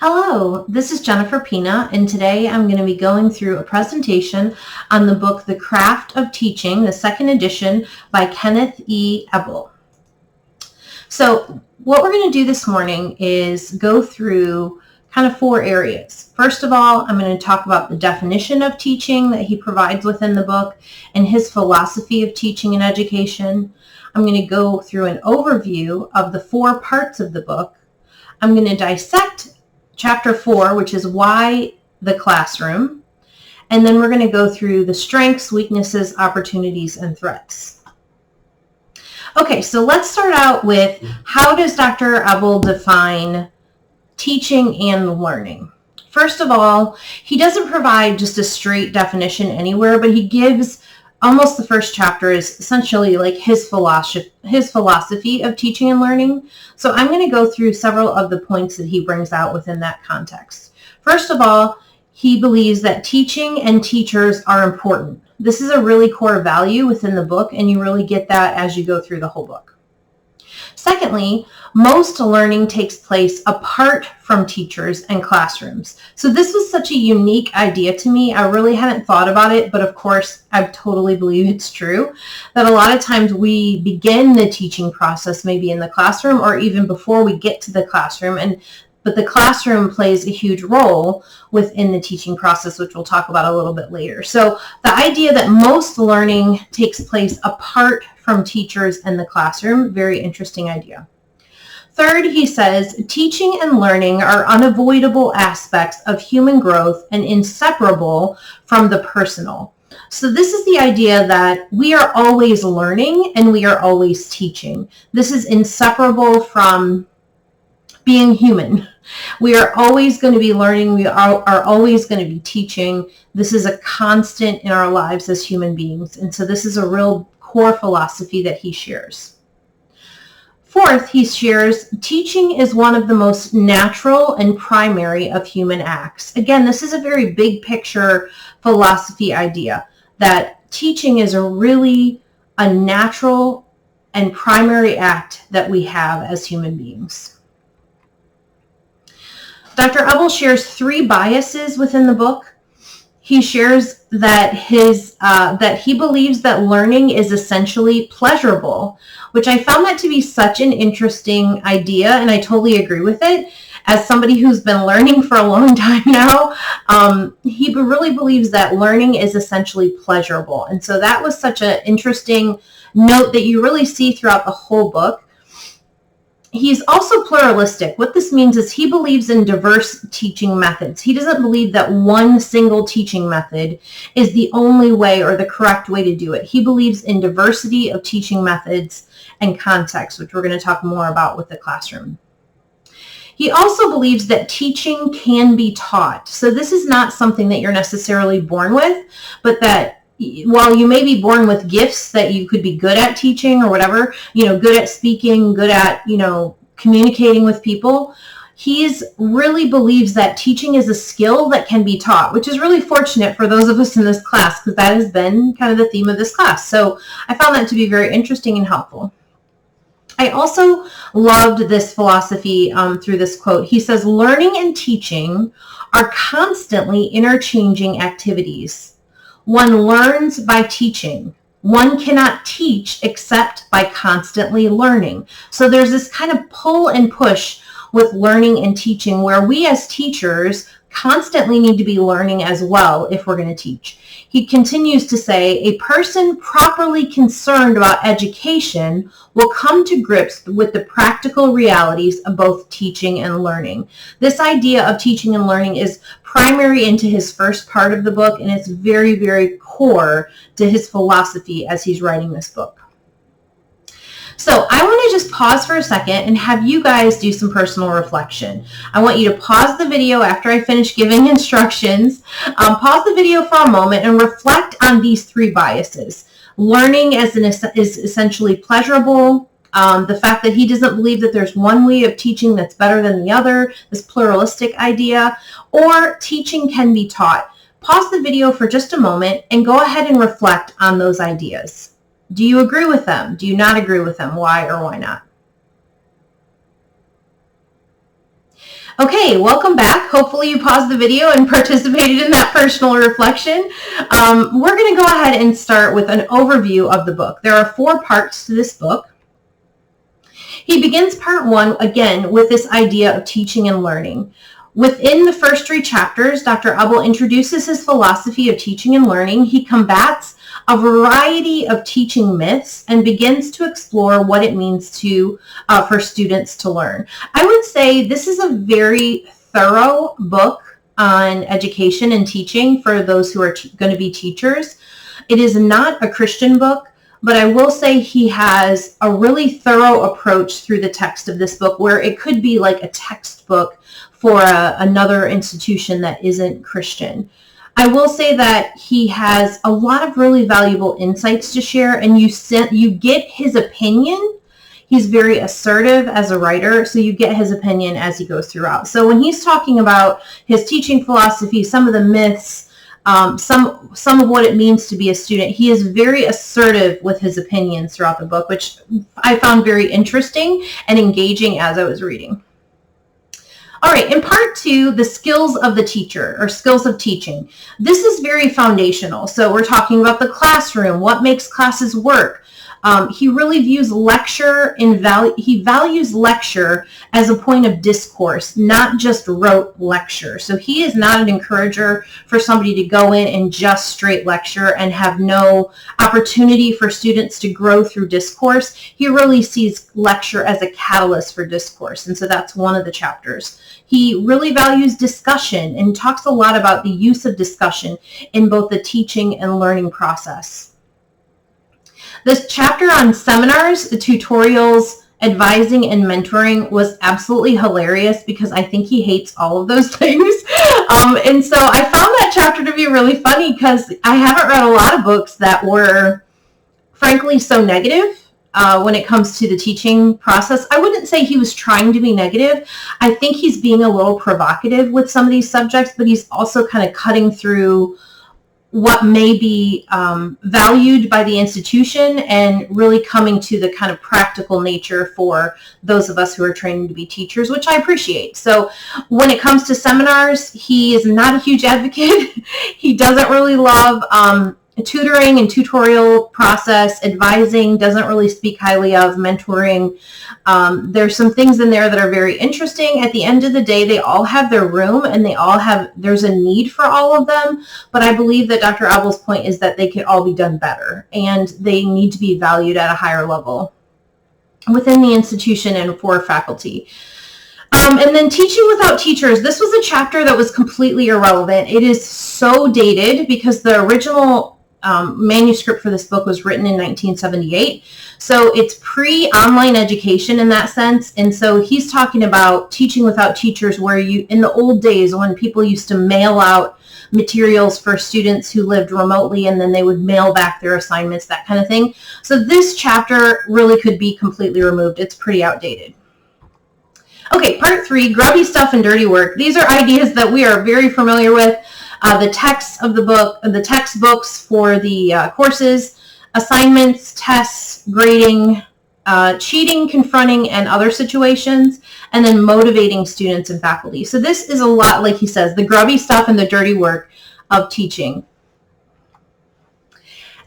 Hello, this is Jennifer Pina, and today I'm going to be going through a presentation on the book The Craft of Teaching, the second edition by Kenneth E. Eble. So what we're going to do this morning is go through kind of four areas. First of all, I'm going to talk about the definition of teaching that he provides within the book and his philosophy of teaching and education. I'm going to go through an overview of the four parts of the book. I'm going to dissect Chapter 4, which is why the classroom, and then we're going to go through the strengths, weaknesses, opportunities, and threats. Okay, so let's start out with how does Dr. Eble define teaching and learning? First of all, he doesn't provide just a straight definition anywhere, but he gives almost the first chapter is essentially like his philosophy of teaching and learning. So I'm going to go through several of the points that he brings out within that context. First of all, he believes that teaching and teachers are important. This is a really core value within the book, and you really get that as you go through the whole book. Secondly, most learning takes place apart from teachers and classrooms. So this was such a unique idea to me. I really hadn't thought about it, but of course, I totally believe it's true that a lot of times we begin the teaching process maybe in the classroom or even before we get to the classroom, but the classroom plays a huge role within the teaching process, which we'll talk about a little bit later. So the idea that most learning takes place apart from teachers and the classroom, very interesting idea. Third, he says, teaching and learning are unavoidable aspects of human growth and inseparable from the personal. So this is the idea that we are always learning and we are always teaching. This is inseparable from being human. We are always going to be learning. We are always going to be teaching. This is a constant in our lives as human beings. And so this is a real core philosophy that he shares. Fourth, he shares teaching is one of the most natural and primary of human acts. Again, this is a very big picture philosophy idea that teaching is a natural and primary act that we have as human beings. Dr. Eble shares three biases within the book. He shares that he believes that learning is essentially pleasurable, which I found that to be such an interesting idea, and I totally agree with it. As somebody who's been learning for a long time now, he really believes that learning is essentially pleasurable. And so that was such an interesting note that you really see throughout the whole book. He's also pluralistic. What this means is he believes in diverse teaching methods. He doesn't believe that one single teaching method is the only way or the correct way to do it. He believes in diversity of teaching methods and contexts, which we're going to talk more about with the classroom. He also believes that teaching can be taught. So this is not something that you're necessarily born with, but that while you may be born with gifts that you could be good at teaching or whatever, good at speaking, good at, communicating with people, he really believes that teaching is a skill that can be taught, which is really fortunate for those of us in this class because that has been kind of the theme of this class. So I found that to be very interesting and helpful. I also loved this philosophy through this quote. He says, learning and teaching are constantly interchanging activities. One learns by teaching. One cannot teach except by constantly learning. So there's this kind of pull and push with learning and teaching where we as teachers constantly need to be learning as well if we're going to teach. He continues to say, a person properly concerned about education will come to grips with the practical realities of both teaching and learning. This idea of teaching and learning is primary into his first part of the book, and it's very, very core to his philosophy as he's writing this book. So I want to just pause for a second and have you guys do some personal reflection. I want you to pause the video after I finish giving instructions. Pause the video for a moment and reflect on these three biases. Learning is essentially pleasurable. The fact that he doesn't believe that there's one way of teaching that's better than the other, this pluralistic idea, or teaching can be taught. Pause the video for just a moment and go ahead and reflect on those ideas. Do you agree with them? Do you not agree with them? Why or why not? Okay, welcome back. Hopefully you paused the video and participated in that personal reflection. We're going to go ahead and start with an overview of the book. There are 4 parts to this book. He begins part 1, again, with this idea of teaching and learning. Within the first 3 chapters, Dr. Eble introduces his philosophy of teaching and learning. He combats a variety of teaching myths and begins to explore what it means for students to learn. I would say this is a very thorough book on education and teaching for those who are going to be teachers. It is not a Christian book, but I will say he has a really thorough approach through the text of this book, where it could be like a textbook for another institution that isn't Christian. I will say that he has a lot of really valuable insights to share, and you get his opinion. He's very assertive as a writer, so you get his opinion as he goes throughout. So when he's talking about his teaching philosophy, some of the myths, some of what it means to be a student, he is very assertive with his opinions throughout the book, which I found very interesting and engaging as I was reading. All right, in part 2, the skills of the teacher, or skills of teaching. This is very foundational. So we're talking about the classroom, what makes classes work. He really views lecture he values lecture as a point of discourse, not just rote lecture. So he is not an encourager for somebody to go in and just straight lecture and have no opportunity for students to grow through discourse. He really sees lecture as a catalyst for discourse, and so that's one of the chapters. He really values discussion and talks a lot about the use of discussion in both the teaching and learning process. This chapter on seminars, the tutorials, advising, and mentoring was absolutely hilarious because I think he hates all of those things. And so I found that chapter to be really funny because I haven't read a lot of books that were, frankly, so negative when it comes to the teaching process. I wouldn't say he was trying to be negative. I think he's being a little provocative with some of these subjects, but he's also kind of cutting through what may be valued by the institution and really coming to the kind of practical nature for those of us who are training to be teachers, which I appreciate. So when it comes to seminars, he is not a huge advocate. He doesn't really love tutoring and tutorial process. Advising doesn't really speak highly of. Mentoring. There's some things in there that are very interesting. At the end of the day, they all have their room and there's a need for all of them. But I believe that Dr. Eble's point is that they could all be done better and they need to be valued at a higher level within the institution and for faculty. And then teaching without teachers. This was a chapter that was completely irrelevant. It is so dated because the original manuscript for this book was written in 1978. So it's pre-online education in that sense. And so he's talking about teaching without teachers, where in the old days when people used to mail out materials for students who lived remotely and then they would mail back their assignments, that kind of thing. So this chapter really could be completely removed. It's pretty outdated. Okay, part 3, grubby stuff and dirty work. These are ideas that we are very familiar with. The text of the book, the textbooks for the courses, assignments, tests, grading, cheating, confronting, and other situations, and then motivating students and faculty. So this is a lot, like he says, the grubby stuff and the dirty work of teaching.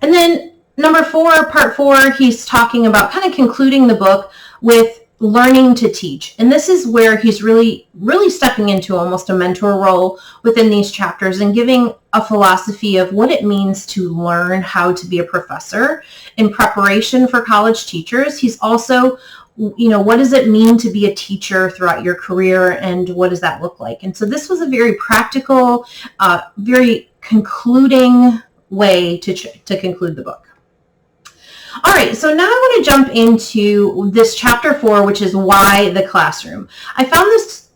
And then number 4, part 4, he's talking about kind of concluding the book with learning to teach. And this is where he's really stepping into almost a mentor role within these chapters and giving a philosophy of what it means to learn how to be a professor in preparation for college teachers. He's also, what does it mean to be a teacher throughout your career and what does that look like? And so this was a very practical, very concluding way to conclude the book. All right, so now I want to jump into this chapter 4, which is why the classroom. I found this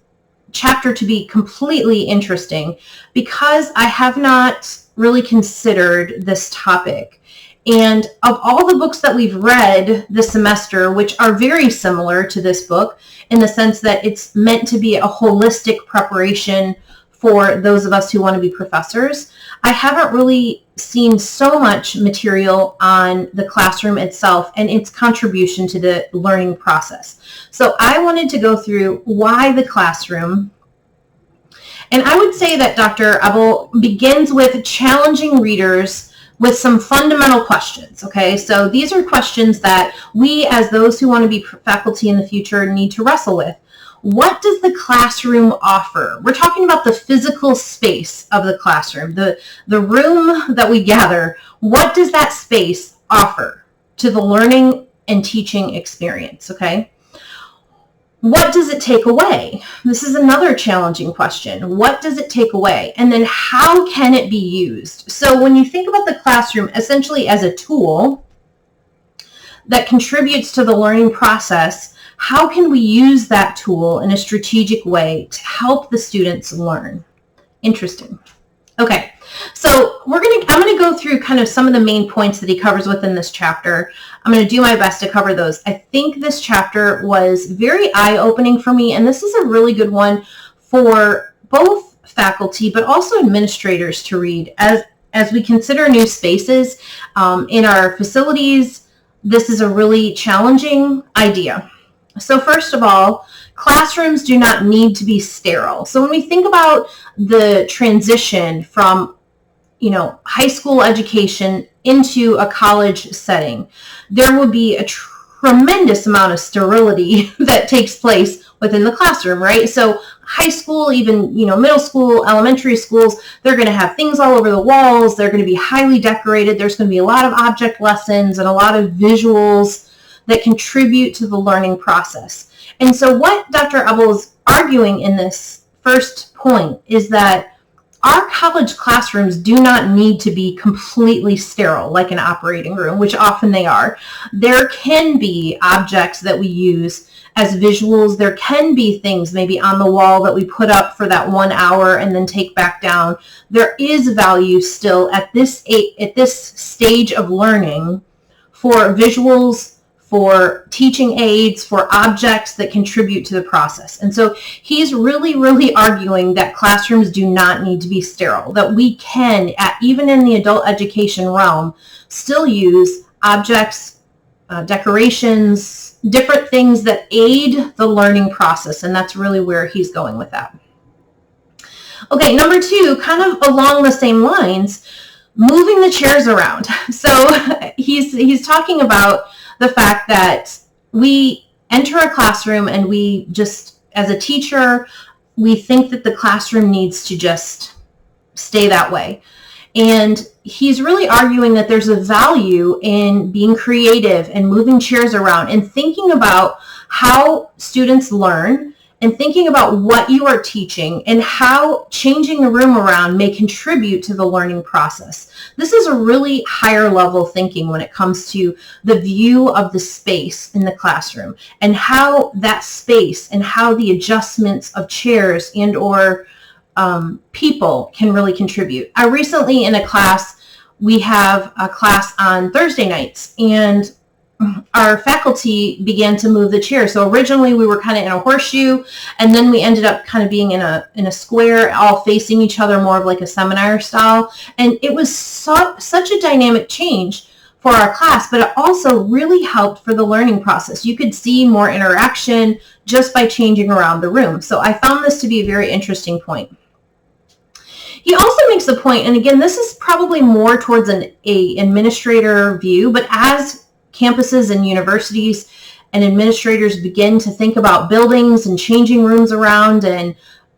chapter to be completely interesting because I have not really considered this topic. And of all the books that we've read this semester, which are very similar to this book in the sense that it's meant to be a holistic preparation for those of us who want to be professors, I haven't really seen so much material on the classroom itself and its contribution to the learning process. So I wanted to go through why the classroom, And I would say that Dr. Eble begins with challenging readers with some fundamental questions, okay? So these are questions that we, as those who want to be faculty in the future, need to wrestle with. What does the classroom offer? We're talking about the physical space of the classroom, the room that we gather. What does that space offer to the learning and teaching experience, okay? What does it take away? This is another challenging question. What does it take away? And then how can it be used? So when you think about the classroom essentially as a tool that contributes to the learning process, how can we use that tool in a strategic way to help the students learn? Interesting. Okay, so I'm going to go through kind of some of the main points that he covers within this chapter. I'm going to do my best to cover those. I think this chapter was very eye-opening for me, and this is a really good one for both faculty but also administrators to read as we consider new spaces in our facilities. This is a really challenging idea. So first of all, classrooms do not need to be sterile. So when we think about the transition from, high school education into a college setting, there will be a tremendous amount of sterility that takes place within the classroom, right? So high school, even, middle school, elementary schools, they're going to have things all over the walls. They're going to be highly decorated. There's going to be a lot of object lessons and a lot of visuals that contribute to the learning process. And so what Dr. Eble is arguing in this first point is that our college classrooms do not need to be completely sterile like an operating room, which often they are. There can be objects that we use as visuals. There can be things maybe on the wall that we put up for that 1 hour and then take back down. There is value still at this stage of learning for visuals, for teaching aids, for objects that contribute to the process. And so he's really, really arguing that classrooms do not need to be sterile, that we can, even in the adult education realm, still use objects, decorations, different things that aid the learning process. And that's really where he's going with that. Okay, number 2, kind of along the same lines, moving the chairs around. So he's talking about the fact that we enter a classroom and we just, as a teacher, we think that the classroom needs to just stay that way. And he's really arguing that there's a value in being creative and moving chairs around and thinking about how students learn and thinking about what you are teaching and how changing the room around may contribute to the learning process. This is a really higher level thinking when it comes to the view of the space in the classroom and how that space and how the adjustments of chairs and or people can really contribute. I recently in a class, we have a class on Thursday nights, and our faculty began to move the chair. So originally we were kind of in a horseshoe, and then we ended up kind of being in a square, all facing each other, more of like a seminar style. And it was such a dynamic change for our class, but it also really helped for the learning process. You could see more interaction just by changing around the room. So I found this to be a very interesting point. He also makes the point, and again, this is probably more towards an administrator view, but as campuses and universities and administrators begin to think about buildings and changing rooms around and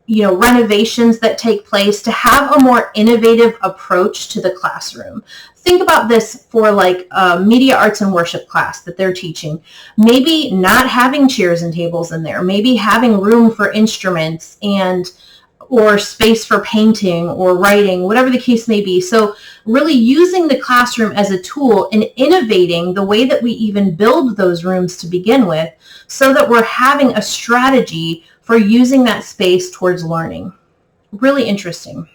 renovations that take place, to have a more innovative approach to the classroom. Think about this for like a media arts and worship class that they're teaching. Maybe not having chairs and tables in there, maybe having room for instruments or space for painting or writing, whatever the case may be. So really using the classroom as a tool and innovating the way that we even build those rooms to begin with, so that we're having a strategy for using that space towards learning. Really interesting.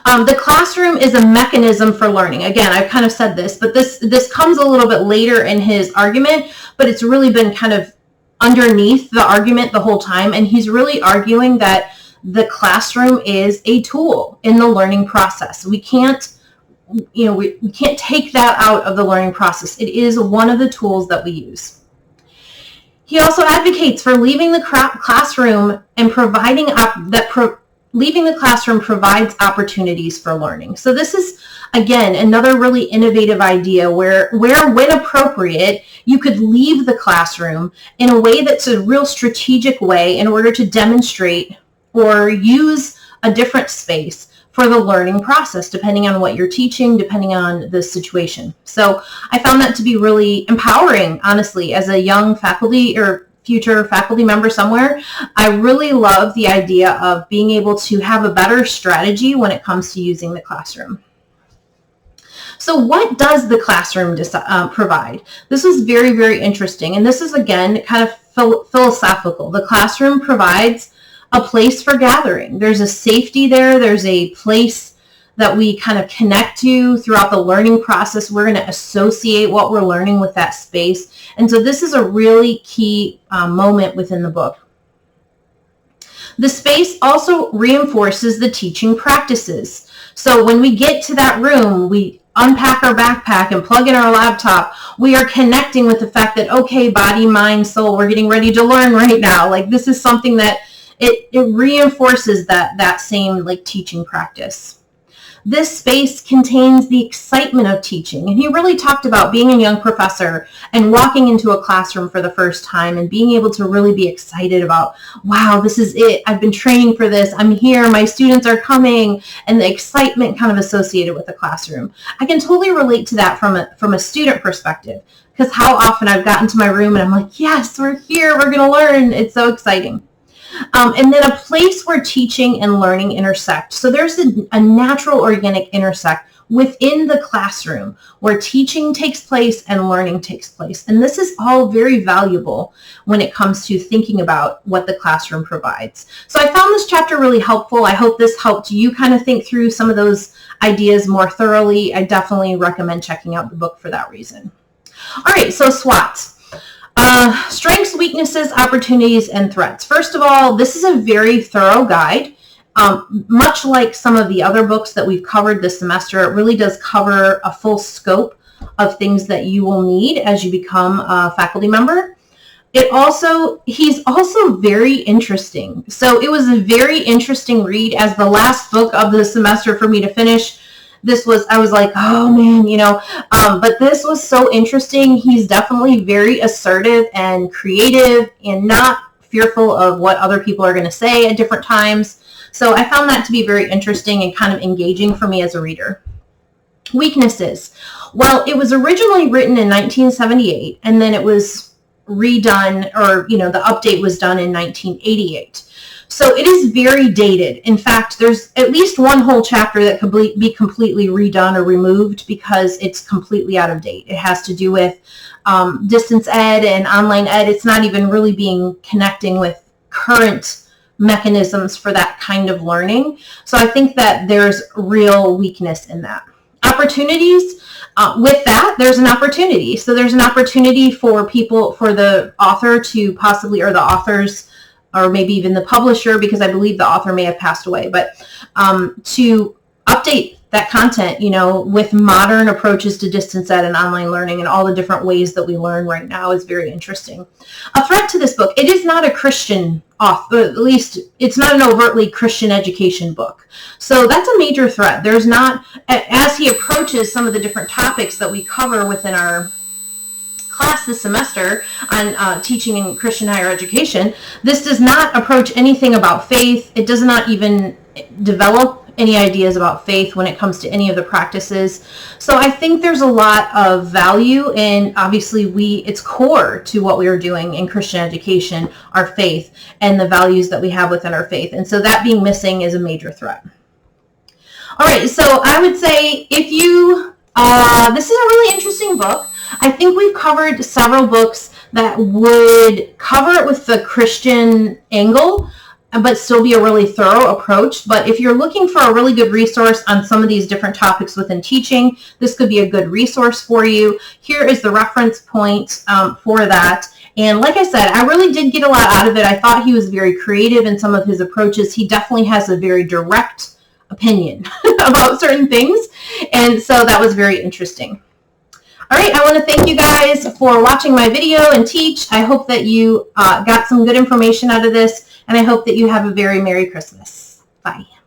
The classroom is a mechanism for learning. Again, I've kind of said this, but this comes a little bit later in his argument, but it's really been kind of underneath the argument the whole time. And he's really arguing that the classroom is a tool in the learning process. We can't, we can't take that out of the learning process. It is one of the tools that we use. He also advocates for leaving the classroom and providing leaving the classroom provides opportunities for learning. So this is, again, another really innovative idea where when appropriate, you could leave the classroom in a way that's a real strategic way in order to demonstrate or use a different space for the learning process, depending on what you're teaching, depending on the situation. So I found that to be really empowering, honestly, as a young faculty or future faculty member somewhere. I really love the idea of being able to have a better strategy when it comes to using the classroom. So what does the classroom provide? This is very, very interesting. And this is, again, kind of philosophical. The classroom provides a place for gathering. There's a safety there. There's a place that we kind of connect to throughout the learning process. We're going to associate what we're learning with that space. And so this is a really key moment within the book. The space also reinforces the teaching practices. So when we get to that room, we unpack our backpack and plug in our laptop, we are connecting with the fact that, okay, body, mind, soul, we're getting ready to learn right now. Like, this is something that it reinforces that same like teaching practice. This space contains the excitement of teaching. And he really talked about being a young professor and walking into a classroom for the first time and being able to really be excited about, wow, this is it. I've been training for this. I'm here. My students are coming. And the excitement kind of associated with the classroom. I can totally relate to that from a student perspective, because how often I've gotten to my room and I'm like, yes, we're here. We're going to learn. It's so exciting. And then a place where teaching and learning intersect. So there's a natural organic intersect within the classroom where teaching takes place and learning takes place. And this is all very valuable when it comes to thinking about what the classroom provides. So I found this chapter really helpful. I hope this helped you kind of think through some of those ideas more thoroughly. I definitely recommend checking out the book for that reason. All right, so SWOTs. Strengths, weaknesses, opportunities, and threats. First of all, this is a very thorough guide. Much like some of the other books that we've covered this semester, it really does cover a full scope of things that you will need as you become a faculty member. He's also very interesting. So it was a very interesting read as the last book of the semester for me to finish. I was like, oh man, but this was so interesting. He's definitely very assertive and creative and not fearful of what other people are going to say at different times. So I found that to be very interesting and kind of engaging for me as a reader. Weaknesses. Well, it was originally written in 1978 and then it was redone, or, the update was done in 1988. So it is very dated. In fact, there's at least one whole chapter that could be completely redone or removed because it's completely out of date. It has to do with distance ed and online ed. It's not even really connecting with current mechanisms for that kind of learning. So I think that there's real weakness in that. Opportunities. With that, there's an opportunity. So there's an opportunity for the author to possibly, or the authors, or maybe even the publisher, because I believe the author may have passed away, but to update that content, with modern approaches to distance ed and online learning and all the different ways that we learn right now is very interesting. A threat to this book, it is not a Christian author, at least it's not an overtly Christian education book. So that's a major threat. There's not, as he approaches some of the different topics that we cover within our class this semester on teaching in Christian higher education, this does not approach anything about faith. It does not even develop any ideas about faith when it comes to any of the practices. So I think there's a lot of value in, obviously it's core to what we are doing in Christian education, our faith and the values that we have within our faith. And so that being missing is a major threat. All right, so I would say this is a really interesting book. I think we've covered several books that would cover it with the Christian angle, but still be a really thorough approach. But if you're looking for a really good resource on some of these different topics within teaching, this could be a good resource for you. Here is the reference point for that. And like I said, I really did get a lot out of it. I thought he was very creative in some of his approaches. He definitely has a very direct opinion about certain things. And so that was very interesting. All right, I want to thank you guys for watching my video and teach. I hope that you got some good information out of this, and I hope that you have a very Merry Christmas. Bye.